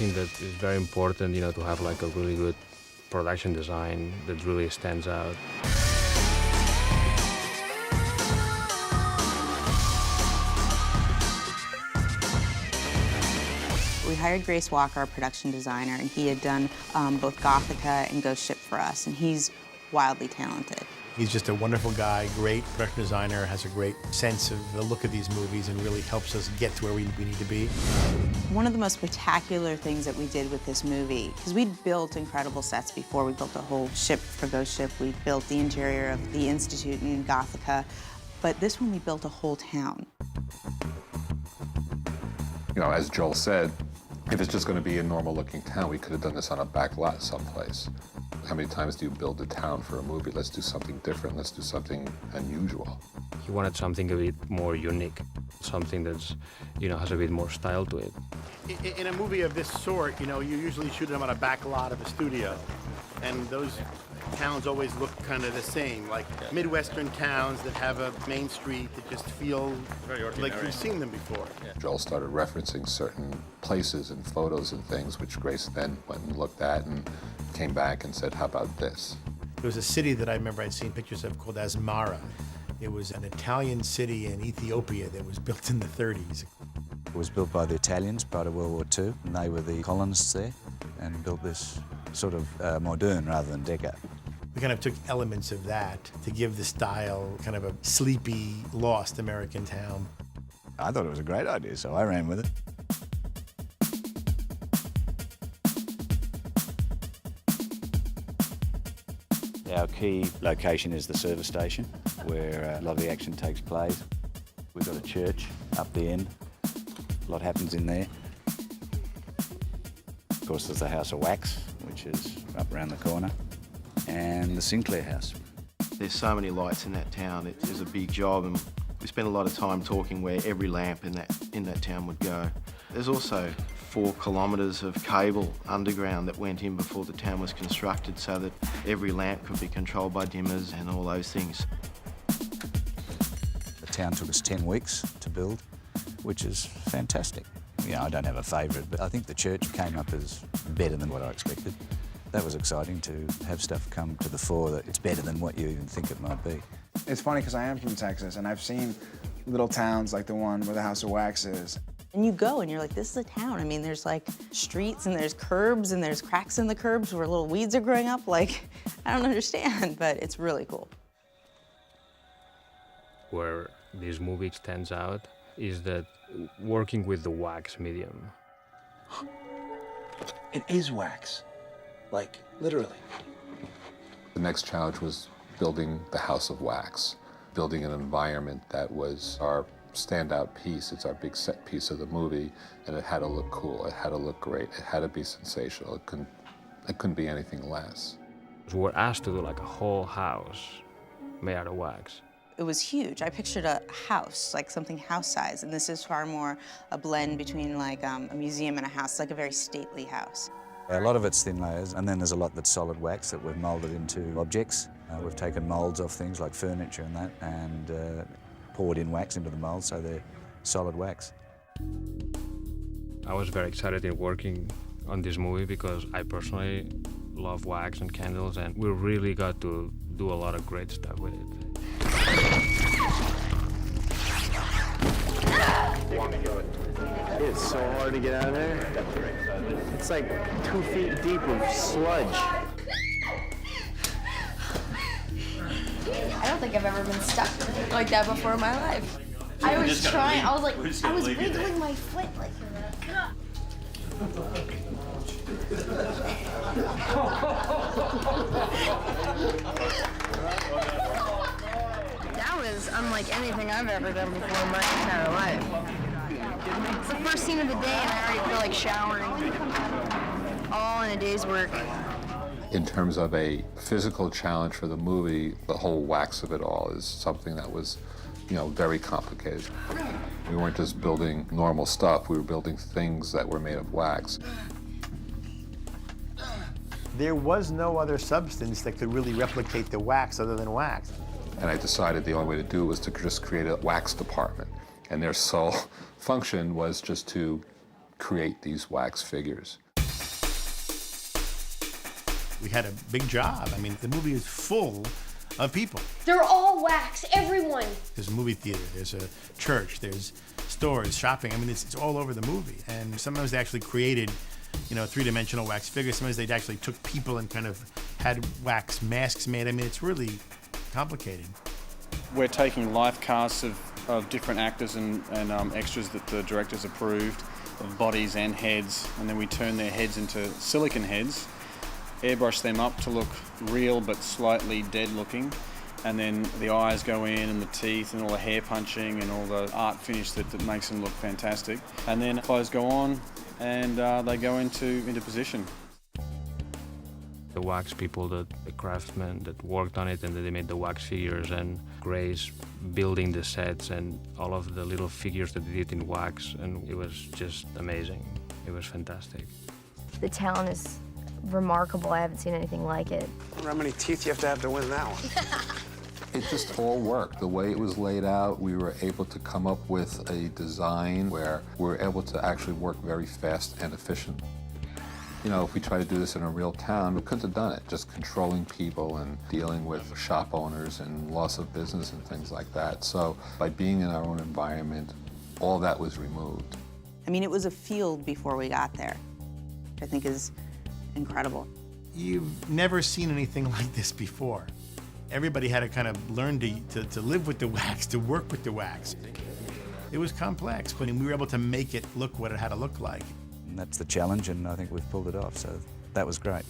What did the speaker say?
think that it's very important, to have like a really good production design that really stands out. We hired Grace Walker, our production designer, and he had done both Gothica and Ghost Ship for us, and he's wildly talented. He's just a wonderful guy, great production designer, has a great sense of the look of these movies and really helps us get to where we need to be. One of the most spectacular things that we did with this movie, because we'd built incredible sets before. We built a whole ship for Ghost Ship. We built the interior of the Institute in Gothica. But this one, we built a whole town. As Joel said, if it's just going to be a normal-looking town, we could have done this on a back lot someplace. How many times do you build a town for a movie? Let's do something different. Let's do something unusual. He wanted something a bit more unique, something that's, has a bit more style to it. In a movie of this sort, you usually shoot them on a back lot of a studio, and those towns always look kind of the same, like Midwestern towns that have a main street that just feel like you've seen them before. Joel started referencing certain places and photos and things, which Grace then went and looked at and came back and said, how about this? There was a city that I remember I'd seen pictures of called Asmara. It was an Italian city in Ethiopia that was built in the 30s. It was built by the Italians prior to World War II, and they were the colonists there and built this sort of modern rather than decade. We kind of took elements of that to give the style kind of a sleepy, lost American town. I thought it was a great idea, so I ran with it. Our key location is the service station, where a lot of the action takes place. We've got a church up the end. A lot happens in there. Of course, there's the House of Wax, which is up around the corner, and the Sinclair House. There's so many lights in that town. It is a big job, and we spent a lot of time talking where every lamp in that town would go. There's also 4 kilometres of cable underground that went in before the town was constructed, so that every lamp could be controlled by dimmers and all those things. The town took us 10 weeks to build, which is fantastic. I don't have a favourite, but I think the church came up as better than what I expected. That was exciting to have stuff come to the fore that it's better than what you even think it might be. It's funny because I am from Texas, and I've seen little towns like the one where the House of Wax is. And you go and you're like, this is a town. I mean, there's like streets and there's curbs and there's cracks in the curbs where little weeds are growing up. Like, I don't understand, but it's really cool. Where this movie stands out is that working with the wax medium. It is wax. Like, literally. The next challenge was building the House of Wax, building an environment that was our standout piece. It's our big set piece of the movie, and it had to look cool. It had to look great. It had to be sensational. It couldn't be anything less. We were asked to do like a whole house made out of wax. It was huge. I pictured a house, like something house-size, and this is far more a blend between like a museum and a house. It's like a very stately house. A lot of it's thin layers, and then there's a lot that's solid wax that we've moulded into objects. We've taken moulds off things like furniture and that, and poured in wax into the moulds, so they're solid wax. I was very excited in working on this movie because I personally love wax and candles, and we really got to do a lot of great stuff with it. It's so hard to get out of there. It's like 2 feet deep of sludge. I don't think I've ever been stuck like that before in my life. I was trying, I was wiggling my foot like that was unlike anything I've ever done before in my entire life. It's the first scene of the day and I already feel like showering. All in a day's work. In terms of a physical challenge for the movie, the whole wax of it all is something that was, very complicated. We weren't just building normal stuff, we were building things that were made of wax. There was no other substance that could really replicate the wax other than wax. And I decided the only way to do it was to just create a wax department. And their sole function was just to create these wax figures. We had a big job. I mean, the movie is full of people. They're all wax, everyone. There's a movie theater, there's a church, there's stores, shopping. I mean, it's all over the movie. And sometimes they actually created, you know, three-dimensional wax figures. Sometimes they actually took people and kind of had wax masks made. I mean, it's really complicated. We're taking life casts of different actors and extras that the directors approved, of bodies and heads, and then we turn their heads into silicone heads, airbrush them up to look real but slightly dead looking, and then the eyes go in and the teeth and all the hair punching and all the art finish that makes them look fantastic. And then clothes go on and they go into position. The wax people, the craftsmen that worked on it, and they made the wax figures, and Grace building the sets and all of the little figures that they did in wax, and it was just amazing. It was fantastic. The talent is remarkable. I haven't seen anything like it. I wonder how many teeth you have to win that one. It just all worked. The way it was laid out, we were able to come up with a design where we were able to actually work very fast and efficient. You know, if we tried to do this in a real town, we couldn't have done it. Just controlling people and dealing with shop owners and loss of business and things like that. So by being in our own environment, all that was removed. I mean, it was a field before we got there, which I think is incredible. You've never seen anything like this before. Everybody had to kind of learn to live with the wax, to work with the wax. It was complex, but we were able to make it look what it had to look like. And that's the challenge, and I think we've pulled it off, so that was great.